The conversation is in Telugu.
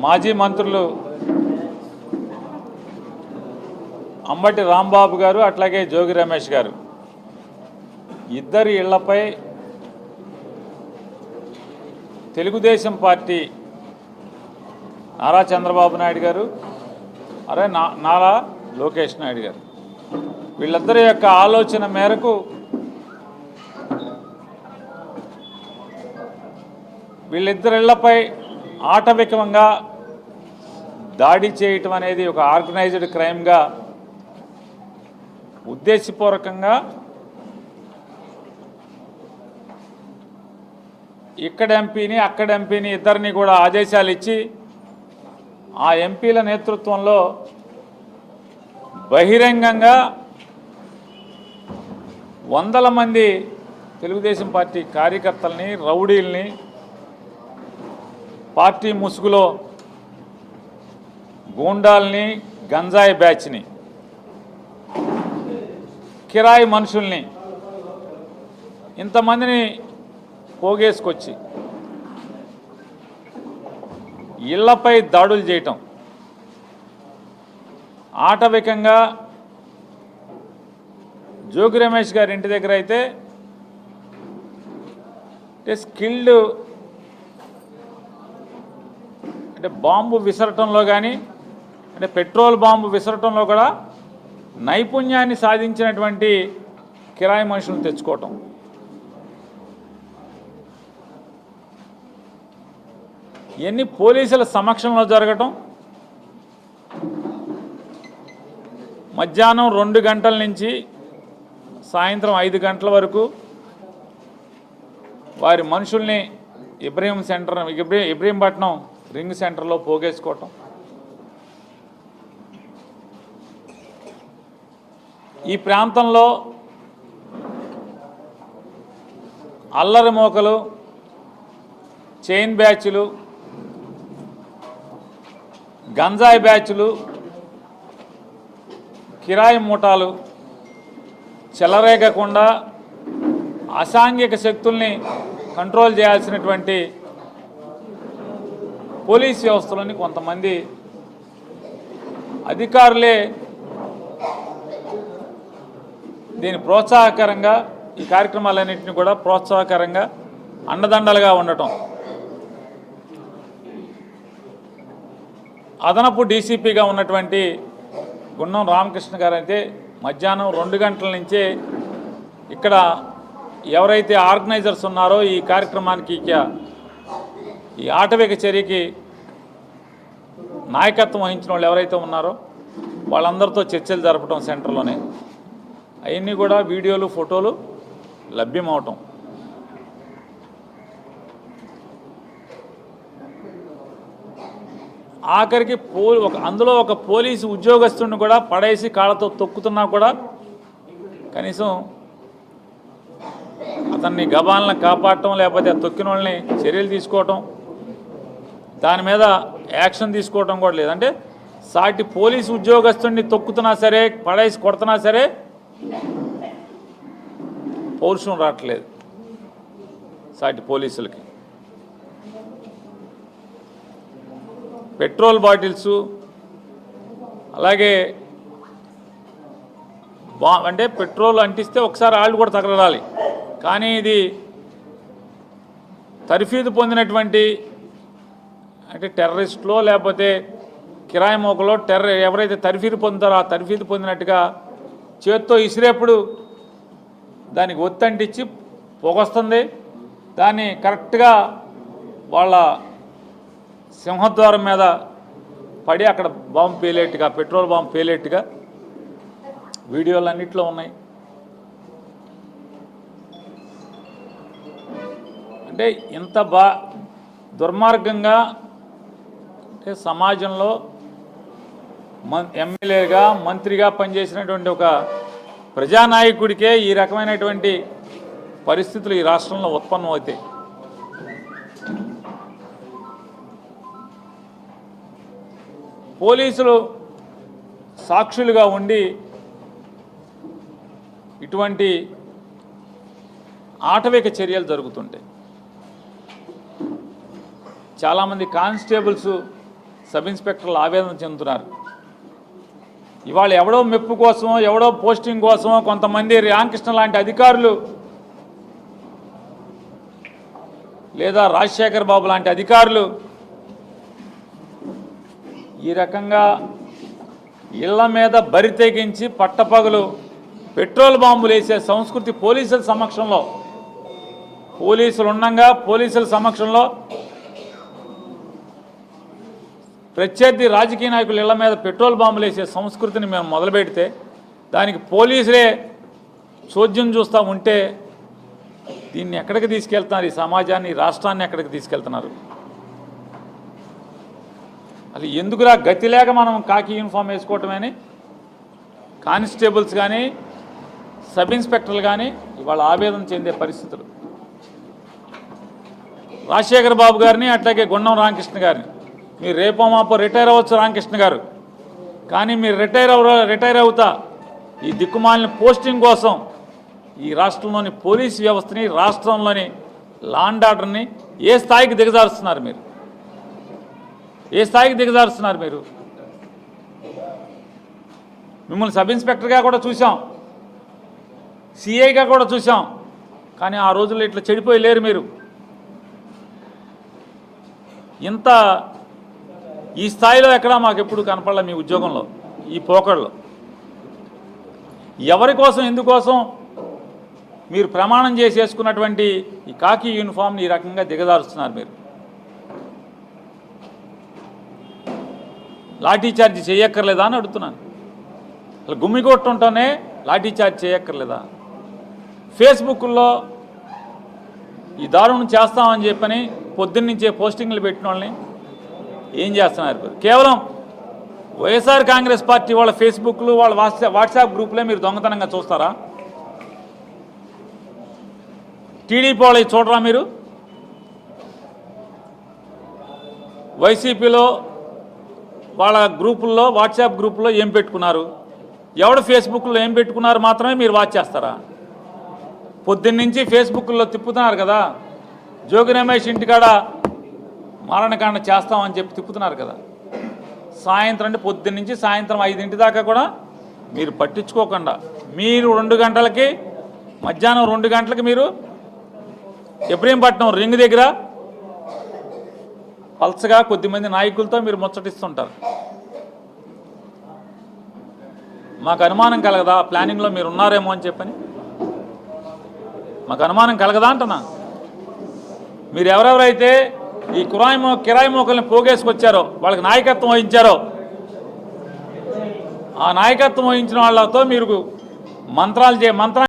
మాజీ మంత్రులు అంబటి రాంబాబు గారు అట్లాగే జోగి రమేష్ గారు ఇద్దరి ఇళ్లపై తెలుగుదేశం పార్టీ నారా చంద్రబాబు నాయుడు గారు నారా లోకేష్ నాయుడు గారు వీళ్ళిద్దరి యొక్క ఆలోచన మేరకు వీళ్ళిద్దరి ఇళ్లపై ఆటవికంగా దాడి చేయటం అనేది ఒక ఆర్గనైజ్డ్ క్రైమ్గా ఉద్దేశపూర్వకంగా ఇక్కడ ఎంపీని అక్కడ ఎంపీని ఇద్దరిని కూడా ఆదేశాలు ఇచ్చి ఆ ఎంపీల నేతృత్వంలో బహిరంగంగా వందల మంది తెలుగుదేశం పార్టీ కార్యకర్తల్ని రౌడీల్ని పార్టీ ముసుగులో గూండాల్ని గంజాయి బ్యాచ్ని కిరాయి మనుషుల్ని ఇంతమందిని పోగేసుకొచ్చి ఇళ్లపై దాడులు చేయటం ఆటవికంగా జోగి రమేష్ గారి ఇంటి దగ్గర అయితే స్కిల్డ్ అంటే బాంబు విసరటంలో కానీ అంటే పెట్రోల్ బాంబు విసరటంలో కూడా నైపుణ్యాన్ని సాధించినటువంటి కిరాయి మనుషులను తెచ్చుకోవటం ఇవన్నీ పోలీసుల సమక్షంలో జరగటం మధ్యాహ్నం 2 గంటల నుంచి సాయంత్రం 5 గంటల వరకు వారి మనుషుల్ని ఇబ్రహీంపట్నం రింగ్ సెంటర్లో పోగేసుకోవటం ఈ ప్రాంతంలో అల్లరి మోకలు చైన్ బ్యాచ్లు గంజాయి బ్యాచ్లు కిరాయి మూటాలు చెలరేగకుండా అసాంఘిక శక్తుల్ని కంట్రోల్ చేయాల్సినటువంటి పోలీస్ వ్యవస్థలోని కొంతమంది అధికారులే దీని ప్రోత్సాహకరంగా ఈ కార్యక్రమాలన్నింటినీ కూడా ప్రోత్సాహకరంగా అండదండలుగా ఉండటం అదనపు డీసీపీగా ఉన్నటువంటి గున్నం రామకృష్ణ గారు అయితే మధ్యాహ్నం 2 గంటల నుంచే ఇక్కడ ఎవరైతే ఆర్గనైజర్స్ ఉన్నారో ఈ కార్యక్రమానికి ఈ ఆటవిక చర్యకి నాయకత్వం వహించిన వాళ్ళు ఎవరైతే ఉన్నారో వాళ్ళందరితో చర్చలు జరపడం సెంటర్లోనే అవన్నీ కూడా వీడియోలు ఫోటోలు లభ్యమవటం ఆఖరికి అందులో ఒక పోలీసు ఉద్యోగస్తుడిని కూడా పడేసి కాళ్ళతో తొక్కుతున్నా కూడా కనీసం అతన్ని గబాలను కాపాడటం లేకపోతే తొక్కిన వాళ్ళని చర్యలు తీసుకోవటం దాని మీద యాక్షన్ తీసుకోవటం కూడా లేదు. అంటే సాటి పోలీసు ఉద్యోగస్తుడిని తొక్కుతున్నా సరే పడేసి కొడుతున్నా సరే పౌరుషం రావట్లేదు సాటి పోలీసులకి. పెట్రోల్ బాటిల్స్ అలాగే అంటే పెట్రోల్ అంటిస్తే ఒకసారి వాళ్ళు కూడా తగలడాలి, కానీ ఇది తర్ఫీదు పొందినటువంటి అంటే టెర్రరిస్టులో లేకపోతే కిరాయి మోకలో ఎవరైతే తర్ఫీదు పొందుతారో ఆ తర్ఫీదు పొందినట్టుగా చేత్తో ఇసిరేప్పుడు దానికి ఒత్తంటించి పొగొస్తుంది, దాన్ని కరెక్ట్గా వాళ్ళ సింహద్వారం మీద పడి అక్కడ బాంబు పేలేట్టుగా పెట్రోల్ బాంబు పేలేట్టుగా వీడియోలు అన్నిట్లో ఉన్నాయి. అంటే ఇంత దుర్మార్గంగా అంటే సమాజంలో ఎమ్మెల్యేగా మంత్రిగా పనిచేసినటువంటి ఒక ప్రజానాయకుడికే ఈ రకమైనటువంటి పరిస్థితులు ఈ రాష్ట్రంలో ఉత్పన్నమవుతాయి. పోలీసులు సాక్షులుగా ఉండి ఇటువంటి ఆటవిక చర్యలు జరుగుతుంటాయి. చాలామంది కానిస్టేబుల్స్ సబ్ ఇన్స్పెక్టర్లు ఆవేదన చెందుతున్నారు. ఇవాళ ఎవడో మెప్పు కోసమో ఎవడో పోస్టింగ్ కోసమో కొంతమంది రామకృష్ణ లాంటి అధికారులు లేదా రాజశేఖర్ బాబు లాంటి అధికారులు ఈ రకంగా ఇళ్ల మీద బరి తెగించి పట్టపగలు పెట్రోల్ బాంబులు వేసే సంస్కృతి పోలీసుల సమక్షంలో, పోలీసులు ఉండగా పోలీసుల సమక్షంలో ప్రత్యర్థి రాజకీయ నాయకులు ఇళ్ల మీద పెట్రోల్ బాంబులు వేసే సంస్కృతిని మేము మొదలుపెడితే దానికి పోలీసులే చోద్యం చూస్తూ ఉంటే దీన్ని ఎక్కడికి తీసుకెళ్తున్నారు? ఈ సమాజాన్ని, ఈ రాష్ట్రాన్ని ఎక్కడికి తీసుకెళ్తున్నారు? అది ఎందుకురా గతి లేక మనం కాకి యూనిఫామ్ వేసుకోవటమని కానిస్టేబుల్స్ కానీ సబ్ ఇన్స్పెక్టర్లు కానీ ఇవాళ ఆవేదన చెందే పరిస్థితులు. రాజశేఖర్ బాబు గారిని అట్లాగే గుండం రామకృష్ణ గారిని మీరు రేపో మాపో రిటైర్ అవ్వచ్చు రామకృష్ణ గారు, కానీ మీరు రిటైర్ అవుతా ఈ దిక్కుమాలిన పోస్టింగ్ కోసం ఈ రాష్ట్రంలోని పోలీస్ వ్యవస్థని, రాష్ట్రంలోని లా అండ్ ఆర్డర్ని ఏ స్థాయికి దిగజారుస్తున్నారు మీరు? ఏ స్థాయికి దిగజారుస్తున్నారు మీరు? మిమ్మల్ని సబ్ ఇన్స్పెక్టర్గా కూడా చూసాం, సిఐగా కూడా చూసాం, కానీ ఆ రోజుల్లో ఇట్లా చెడిపోయి లేరు మీరు. ఇంత ఈ స్థాయిలో ఎక్కడా మాకు ఎప్పుడు కనపడలే మీ ఉద్యోగంలో, ఈ పోకడలో. ఎవరి కోసం, ఎందుకోసం మీరు ప్రమాణం చేసేసుకున్నటువంటి ఈ కాకి యూనిఫామ్ని ఈ రకంగా దిగజారుస్తున్నారు మీరు. లాఠీ చార్జ్ చేయక్కర్లేదా అని అడుగుతున్నాను. అసలు గుమ్మి కొట్టుంటేనే లాఠీ చార్జ్ చేయక్కర్లేదా? ఫేస్బుక్లో ఈ దారుణం చేస్తామని చెప్పని పొద్దున్నుంచే పోస్టింగ్లు పెట్టిన వాళ్ళని ఏం చేస్తున్నారు? కేవలం వైఎస్ఆర్ కాంగ్రెస్ పార్టీ వాళ్ళ ఫేస్బుక్లు, వాళ్ళ వాట్సాప్ గ్రూపులే మీరు దొంగతనంగా చూస్తారా? టీడీపీ వాళ్ళవి చూడరా మీరు? వైసీపీలో వాళ్ళ గ్రూపుల్లో, వాట్సాప్ గ్రూపుల్లో ఏం పెట్టుకున్నారు, ఎవడు ఫేస్బుక్లో ఏం పెట్టుకున్నారు మాత్రమే మీరు వాచ్ చేస్తారా? పొద్దున్నుంచి ఫేస్బుక్లో తిప్పుతున్నారు కదా, జోగి రమేష్ ఇంటికాడ మారణకాండ చేస్తామని చెప్పి తిప్పుతున్నారు కదా. సాయంత్రం అంటే పొద్దున్నుంచి సాయంత్రం 5 దాకా కూడా మీరు పట్టించుకోకుండా మీరు 2 గంటలకి, మధ్యాహ్నం 2 గంటలకి మీరు ఇబ్రహీంపట్నం రింగ్ దగ్గర పల్సగా కొద్దిమంది నాయకులతో మీరు ముచ్చటిస్తుంటారు. మాకు అనుమానం కలగదా ప్లానింగ్లో మీరు ఉన్నారేమో అని చెప్పని? మాకు అనుమానం కలగదా అంటున్నా. మీరు ఎవరెవరైతే ఈ కిరాయి మోకల్ని పోగేసుకొచ్చారో, వాళ్ళకి నాయకత్వం వహించారో, ఆ నాయకత్వం వహించిన వాళ్ళతో మీరు మంత్రాలు